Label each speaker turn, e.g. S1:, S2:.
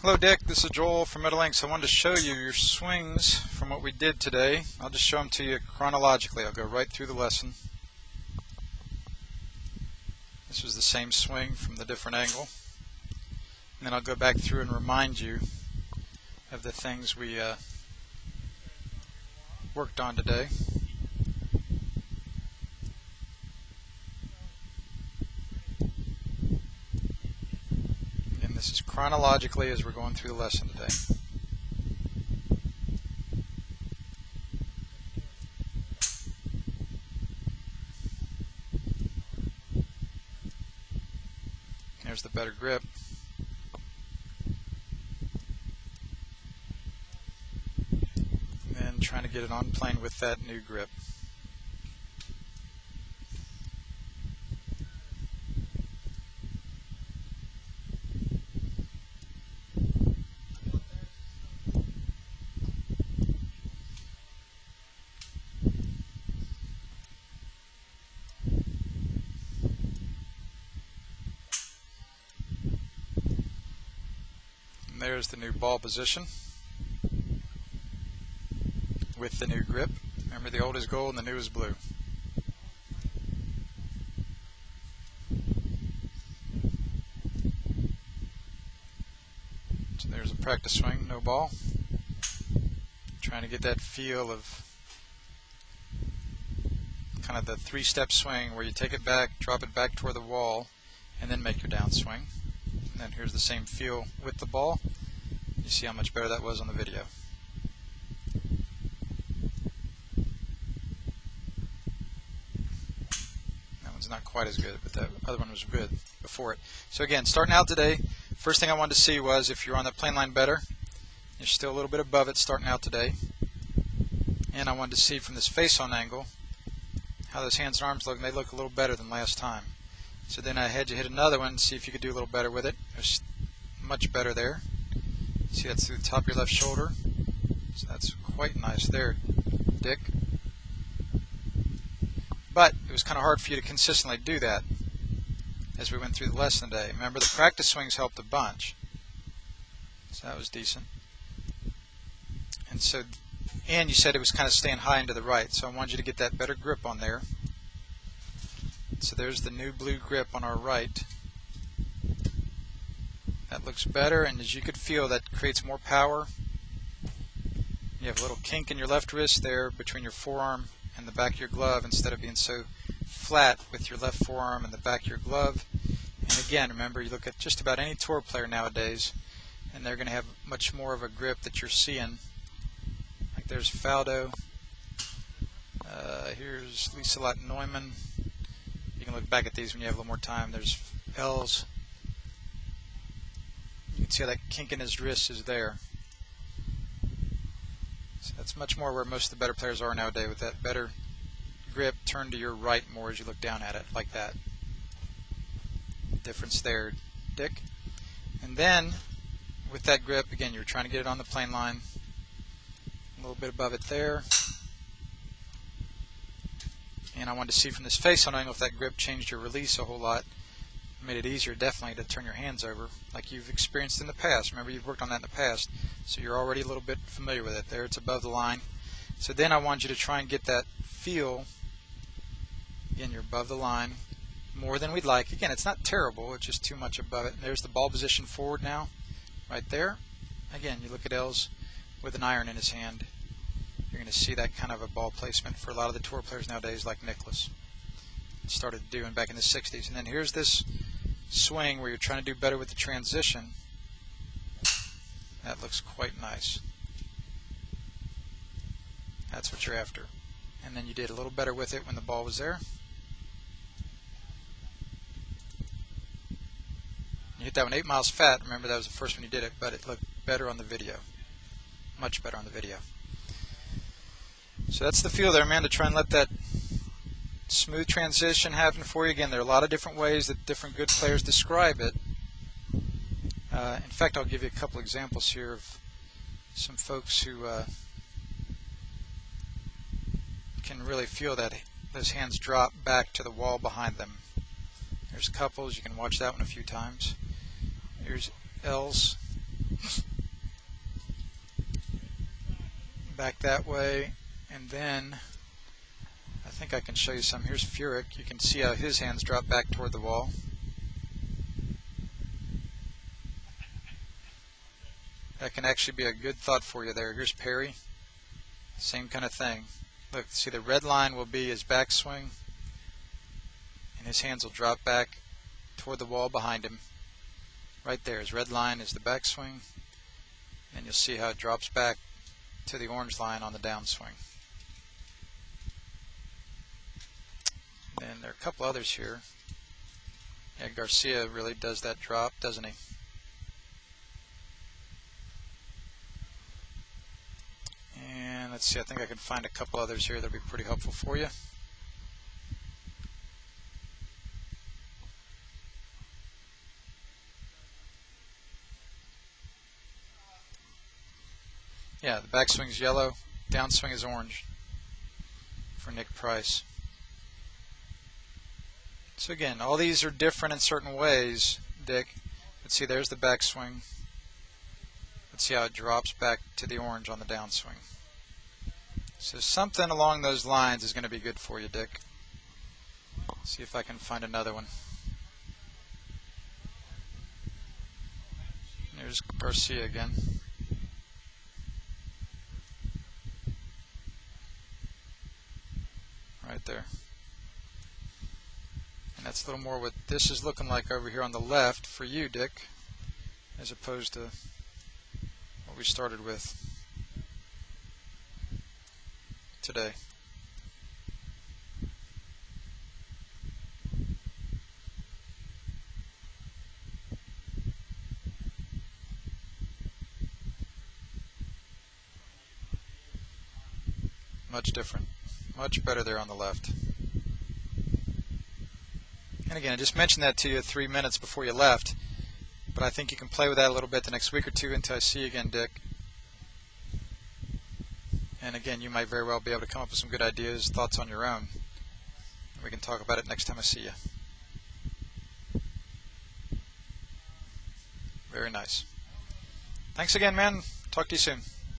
S1: Hello Dick, this is Joel from Metalinks. I wanted to show you your swings from what we did today. I'll just show them to you chronologically. I'll go right through the lesson. This was the same swing from the different angle. And then I'll go back through and remind you of the things we worked on today. This is chronologically as we're going through the lesson today. There's the better grip. And trying to get it on plane with that new grip. There's the new ball position with the new grip. Remember, the old is gold and the new is blue. So there's a practice swing, no ball. Trying to get that feel of kind of the three-step swing where you take it back, drop it back toward the wall, and then make your downswing. And then here's the same feel with the ball. You see how much better that was on the video. That one's not quite as good, but that other one was good before it. So again, starting out today, first thing I wanted to see was if you're on that plane line better. You're still a little bit above it starting out today. And I wanted to see from this face-on angle how those hands and arms look, and they look a little better than last time. So then I had you hit another one and see if you could do a little better with it. It was much better there. See, that's through the top of your left shoulder. So that's quite nice there, Dick. But it was kind of hard for you to consistently do that as we went through the lesson today. Remember, the practice swings helped a bunch. So that was decent. And you said it was kind of staying high and to the right. So I wanted you to get that better grip on there. So there's the new blue grip on our right. That looks better, and as you could feel, that creates more power. You have a little kink in your left wrist there between your forearm and the back of your glove instead of being so flat with your left forearm and the back of your glove. And again, remember, you look at just about any tour player nowadays, and they're going to have much more of a grip that you're seeing. Like there's Faldo. Here's Lisa Lott Neumann. You can look back at these when you have a little more time. There's Els. You can see how that kink in his wrist is there. So that's much more where most of the better players are nowadays, with that better grip turned to your right more as you look down at it, like that. Difference there, Dick. And then, with that grip, again, you're trying to get it on the plane line. A little bit above it there. And I wanted to see from this face-on angle if that grip changed your release a whole lot. Made it easier, definitely, to turn your hands over like you've experienced in the past. Remember, you've worked on that in the past, so you're already a little bit familiar with it. There, it's above the line. So then I want you to try and get that feel. Again, you're above the line more than we'd like. Again, it's not terrible, it's just too much above it. There's the ball position forward now, right there. Again, you look at Els with an iron in his hand. You're going to see that kind of a ball placement for a lot of the tour players nowadays, like Nicklaus started doing back in the 60s. And then here's this swing where you're trying to do better with the transition. That looks quite nice. That's what you're after. And then you did a little better with it when the ball was there. You hit that one 8 miles fat. Remember, that was the first one you did it, but it looked better on the video. Much better on the video. So that's the feel there, man, to try and let that smooth transition happen for you. Again, there are a lot of different ways that different good players describe it. In fact, I'll give you a couple examples here of some folks who can really feel that those hands drop back to the wall behind them. There's couples. You can watch that one a few times. Here's Els. Back that way, and then I think I can show you some. Here's Furyk. You can see how his hands drop back toward the wall. That can actually be a good thought for you there. Here's Perry. Same kind of thing. Look, see the red line will be his backswing, and his hands will drop back toward the wall behind him. Right there, his red line is the backswing, and you'll see how it drops back to the orange line on the downswing. Then there are a couple others here. Yeah, Garcia really does that drop, doesn't he? And let's see, I think I can find a couple others here that'll be pretty helpful for you. Yeah, the backswing is yellow, downswing is orange for Nick Price. So again, all these are different in certain ways, Dick. Let's see, there's the backswing. Let's see how it drops back to the orange on the downswing. So something along those lines is going to be good for you, Dick. See if I can find another one. There's Garcia again. Right there. And that's a little more what this is looking like over here on the left for you, Dick, as opposed to what we started with today. Much different. Much better there on the left. And again, I just mentioned that to you 3 minutes before you left, but I think you can play with that a little bit the next week or two until I see you again, Dick. And again, you might very well be able to come up with some good ideas, thoughts on your own. We can talk about it next time I see you. Very nice. Thanks again, man. Talk to you soon.